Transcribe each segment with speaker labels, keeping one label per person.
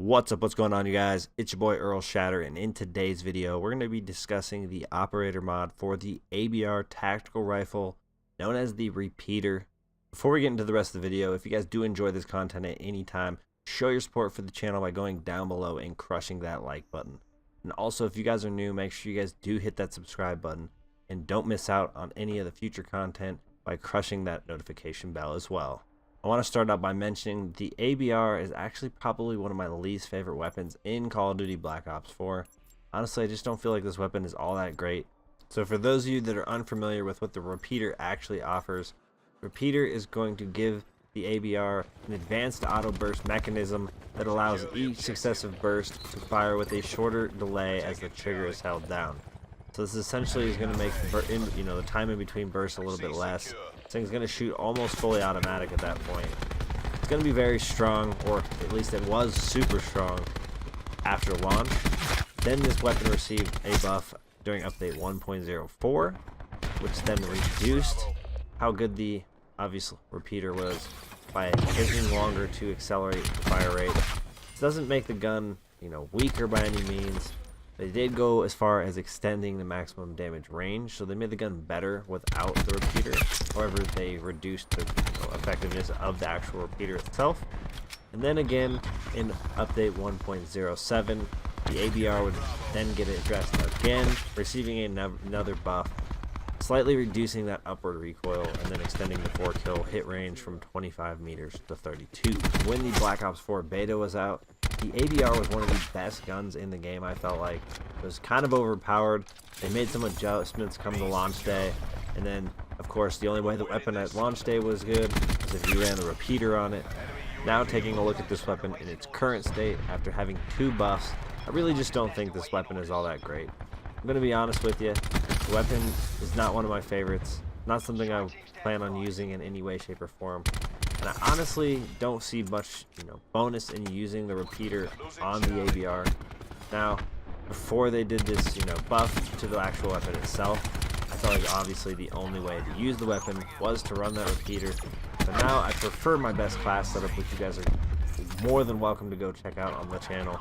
Speaker 1: What's up, what's going on, you guys? It's your boy Earl Shatter, and in today's video we're going to be discussing the operator mod for the ABR tactical rifle known as the Repeater. Before we get into the rest of the video, if you guys do enjoy this content at any time, show your support for the channel by going down below and crushing that like button. And also, if you guys are new, make sure you guys do hit that subscribe button and don't miss out on any of the future content by crushing that notification bell as well. I want to start out by mentioning the ABR is actually probably one of my least favorite weapons in Call of Duty Black Ops 4. Honestly, I just don't feel like this weapon is all that great. So for those of you that are unfamiliar with what the Repeater actually offers, Repeater is going to give the ABR an advanced auto burst mechanism that allows each successive burst to fire with a shorter delay as the trigger is held down. So this essentially is going to make the time in between bursts a little bit less. This thing's going to shoot almost fully automatic at that point. It's going to be very strong, or at least it was super strong after launch. Then this weapon received a buff during update 1.04, which then reduced how good the obvious Repeater was by taking longer to accelerate the fire rate. This doesn't make the gun, weaker by any means. They did go as far as extending the maximum damage range, so they made the gun better without the Repeater. However, they reduced the effectiveness of the actual Repeater itself. And then again, in update 1.07, the ABR would then get addressed again, receiving another buff, slightly reducing that upward recoil and then extending the 4-kill hit range from 25 meters to 32. When the Black Ops 4 beta was out, the ABR was one of the best guns in the game. I felt like it was kind of overpowered. They made some adjustments come to launch day, and then of course the only way the weapon at launch day was good was if you ran the Repeater on it. Now taking a look at this weapon in its current state after having 2 buffs, I really just don't think this weapon is all that great. I'm going to be honest with you, the weapon is not one of my favorites, not something I plan on using in any way, shape, or form. And I honestly don't see much, bonus in using the Repeater on the ABR. Now, before they did this, buff to the actual weapon itself, I felt like obviously the only way to use the weapon was to run that Repeater. But now I prefer my best class setup, which you guys are more than welcome to go check out on the channel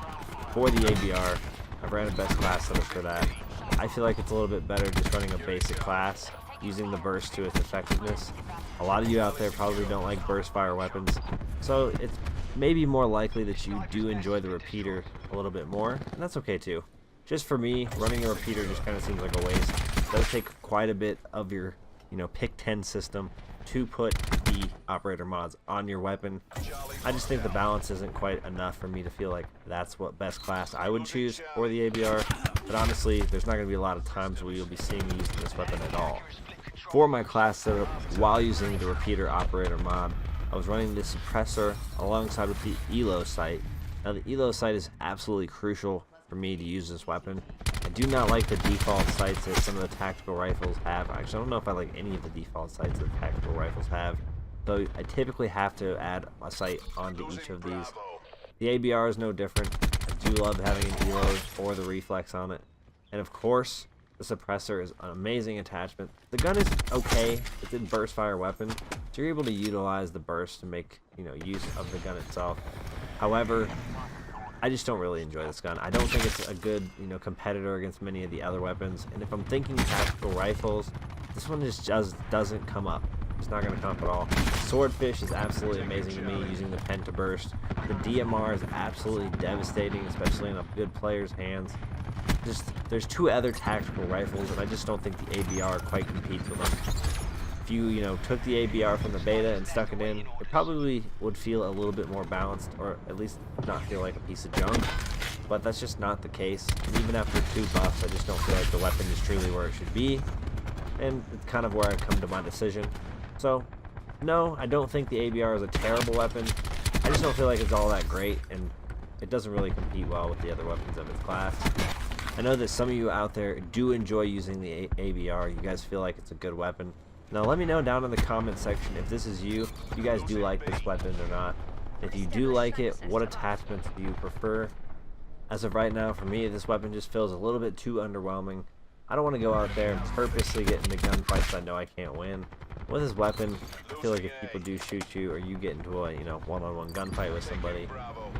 Speaker 1: for the ABR. I've ran a best class setup for that. I feel like it's a little bit better just running a basic class, using the burst to its effectiveness. A lot of you out there probably don't like burst fire weapons, so it's maybe more likely that you do enjoy the Repeater a little bit more, and that's okay too. Just for me, running a Repeater just kind of seems like a waste. It does take quite a bit of your, pick 10 system to put the operator mods on your weapon. I just think the balance isn't quite enough for me to feel like that's what best class I would choose for the ABR. But honestly, there's not going to be a lot of times where you'll be seeing me using this weapon at all. For my class setup, while using the Repeater operator mod, I was running the suppressor alongside with the ELO sight. Now the ELO sight is absolutely crucial for me to use this weapon. I do not like the default sights that some of the tactical rifles have. Actually, I don't know if I like any of the default sights that tactical rifles have. So I typically have to add a sight onto each of these. The ABR is no different. I do love having an ELO or the reflex on it. And of course, the suppressor is an amazing attachment. The gun is okay. It's a burst fire weapon, so you're able to utilize the burst to make use of the gun itself. However, I just don't really enjoy this gun. I don't think it's a good competitor against many of the other weapons. And if I'm thinking tactical rifles, this one just doesn't come up. It's not going to come up at all. Swordfish is absolutely amazing to me using the pen to burst. The DMR is absolutely devastating, especially in a good player's hands. There's 2 other tactical rifles, and I just don't think the ABR quite competes with them. If you took the ABR from the beta and stuck it in, it probably would feel a little bit more balanced, or at least not feel like a piece of junk. But that's just not the case. And even after 2 buffs, I just don't feel like the weapon is truly where it should be, and it's kind of where I come to my decision. So, no, I don't think the ABR is a terrible weapon. I just don't feel like it's all that great, and it doesn't really compete well with the other weapons of its class. I know that some of you out there do enjoy using the ABR. You guys feel like it's a good weapon. Now let me know down in the comment section if this is you, if you guys do like this weapon or not. If you do like it, what attachments do you prefer? As of right now, for me, this weapon just feels a little bit too underwhelming. I don't want to go out there and purposely get into gunfights I know I can't win. With his weapon, I feel like if people do shoot you or you get into a, one-on-one gunfight with somebody,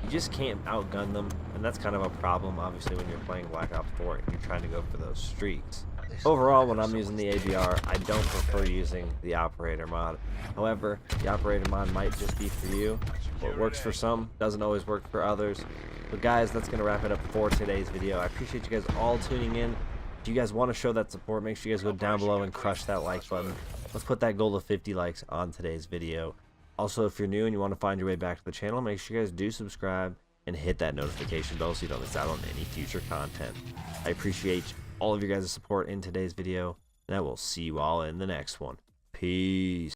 Speaker 1: you just can't outgun them, and that's kind of a problem, obviously, when you're playing Black Ops 4 and you're trying to go for those streaks. Overall, when I'm using the ABR, I don't prefer using the operator mod. However, the operator mod might just be for you. What works for some doesn't always work for others. But guys, that's going to wrap it up for today's video. I appreciate you guys all tuning in. If you guys want to show that support, make sure you guys go down below and crush that like button. Let's put that goal of 50 likes on today's video. Also, if you're new and you want to find your way back to the channel, make sure you guys do subscribe and hit that notification bell so you don't miss out on any future content. I appreciate all of your guys' support in today's video, and I will see you all in the next one. Peace.